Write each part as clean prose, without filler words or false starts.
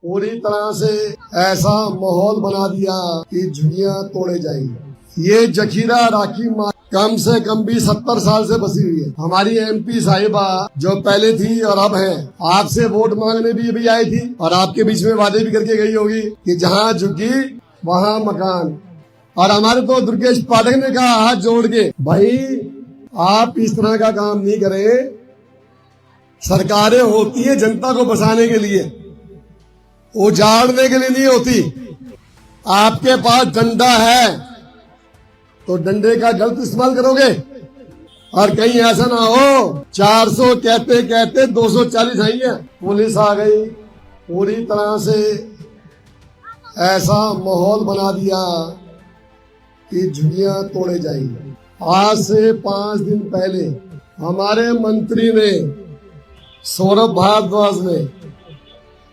पूरी तरह से ऐसा माहौल बना दिया कि झुग्गियां तोड़े जाएंगी। ये जखीरा राखी कम से कम भी 70 साल से बसी हुई है। हमारी एमपी साहिबा जो पहले थी और अब है, आपसे वोट मांगने भी आई थी और आपके बीच में वादे भी करके गई होगी कि जहाँ झुग्गी वहाँ मकान। और हमारे तो दुर्गेश पाठक ने कहा हाथ जोड़ के, भाई आप इस तरह का काम नहीं करें। सरकारें होती है जनता को बसाने के लिए, उजाड़ने के लिए नहीं होती। आपके पास डंडा है तो डंडे का गलत इस्तेमाल करोगे और कहीं ऐसा ना हो 400 कहते कहते 240 आई है। पुलिस आ गई, पूरी तरह से ऐसा माहौल बना दिया कि झुग्गियां तोड़े जाएंगी। आज से 5 दिन पहले हमारे मंत्री ने सौरभ भारद्वाज ने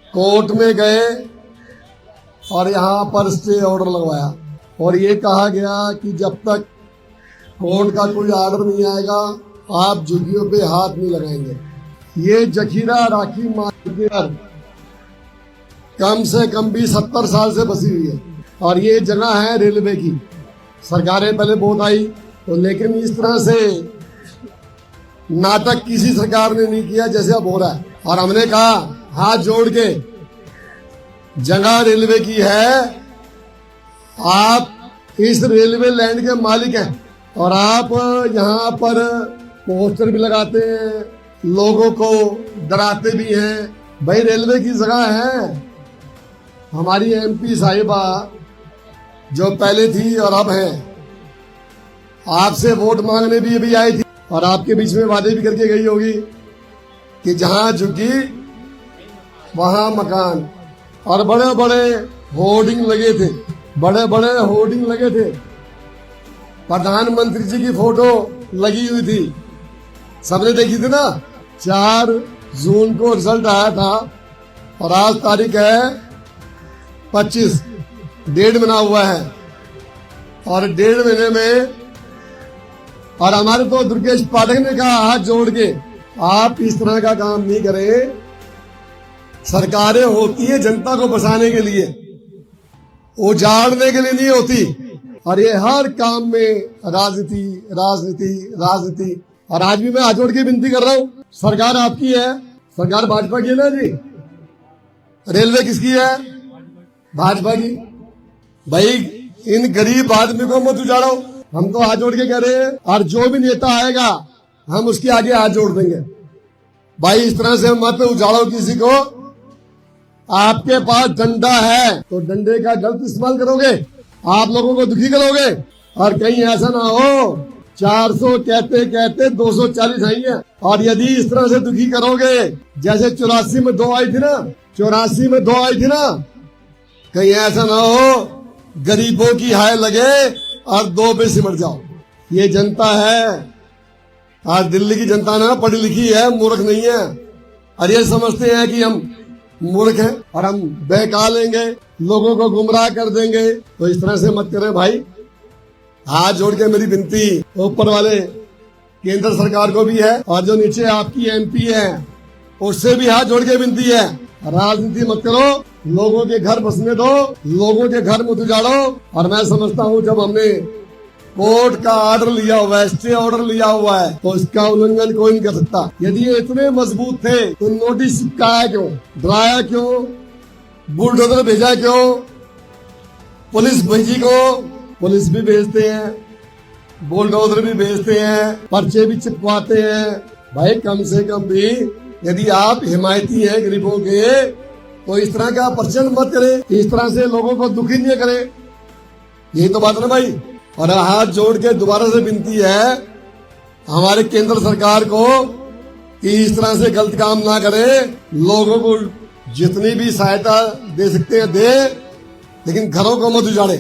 कोर्ट में गए और यहाँ पर स्टे ऑर्डर लगवाया और ये कहा गया कि जब तक कोर्ट का कोई ऑर्डर नहीं आएगा आप झुग्गियों पे हाथ नहीं लगाएंगे। ये जखीरा राखी मार्केट कम से कम भी 70 साल से बसी हुई है और ये जगह है रेलवे की। सरकारें पहले बहुत आई तो, लेकिन इस तरह से नाटक किसी सरकार ने नहीं किया जैसे अब हो रहा है। और हमने कहा हाथ जोड़ के, जगह रेलवे की है, आप इस रेलवे लैंड के मालिक हैं और आप यहाँ पर पोस्टर भी लगाते हैं, लोगों को डराते भी हैं। भाई रेलवे की जगह है। हमारी एमपी साहिबा जो पहले थी और अब है, आपसे वोट मांगने भी आई थी और आपके बीच में वादे भी करके गई होगी कि जहाँ झुग्गी वहाँ मकान। और बड़े बड़े होर्डिंग लगे थे, बड़े बड़े होर्डिंग लगे थे। प्रधानमंत्री जी की फोटो लगी हुई थी, सबने देखी थी ना। 4 जून को रिजल्ट आया था और आज तारीख है 25, डेढ़ महीना हुआ है। और 1.5 महीने में और हमारे तो दुर्गेश पाठक ने कहा हाथ जोड़ के, आप इस तरह का काम नहीं करें। सरकारें होती है जनता को बसाने के लिए, उजाड़ने के लिए नहीं होती। और ये हर काम में राजनीति राजनीति राजनीति। और आज भी मैं हाथ जोड़ के विनती कर रहा हूँ, सरकार आपकी है, सरकार भाजपा की है ना जी। रेलवे किसकी है? भाजपा की। भाई इन गरीब आदमी को मत उजाड़ो, हम तो हाथ जोड़ के कह रहे हैं। और जो भी नेता आएगा हम उसके आगे हाथ जोड़ देंगे। भाई इस तरह से मत उजाड़ो किसी को। आपके पास डंडा है तो डंडे का गलत इस्तेमाल करोगे, आप लोगों को दुखी करोगे। और कहीं ऐसा ना हो 400 कहते कहते 240 आई है। और यदि इस तरह से दुखी करोगे जैसे 84 में 2 आई थी ना, 84 में 2 आई थी ना, कहीं ऐसा ना हो गरीबों की हाय लगे और 2 पे सिमट जाओ। ये जनता है, आज दिल्ली की जनता ना पढ़ी लिखी है, मूर्ख नहीं है। और ये समझते हैं कि हम मूर्ख हैं और हम बहका लेंगे, लोगों को गुमराह कर देंगे। तो इस तरह से मत करें भाई। हाथ जोड़ के मेरी विनती ऊपर वाले केंद्र सरकार को भी है और जो नीचे आपकी एमपी है उससे भी हाथ जोड़ के विनती है, राजनीति मत करो, लोगों के घर बसने दो, लोगों के घर मत उजाड़ो। और मैं समझता हूँ जब हमने कोर्ट का ऑर्डर लिया हुआ है, स्टे ऑर्डर लिया हुआ है, तो इसका उल्लंघन कोई नहीं कर सकता। यदि ये इतने मजबूत थे तो नोटिस चिपकाया क्यों, डराया क्यों, बुलडोजर भेजा क्यों, पुलिस भेजी को, पुलिस भी भेजते हैं, बुलडोजर भी भेजते हैं, पर्चे भी चिपकवाते हैं। भाई कम से कम भी यदि आप हिमायती हैं गरीबों के तो इस तरह का प्रचंड मत करें, इस तरह से लोगों को दुखी नहीं करें। यही तो बात है ना भाई। और हाथ जोड़ के दोबारा से विनती है हमारे केंद्र सरकार को कि इस तरह से गलत काम ना करें। लोगों को जितनी भी सहायता दे सकते हैं दे, लेकिन घरों को मत उजाड़े।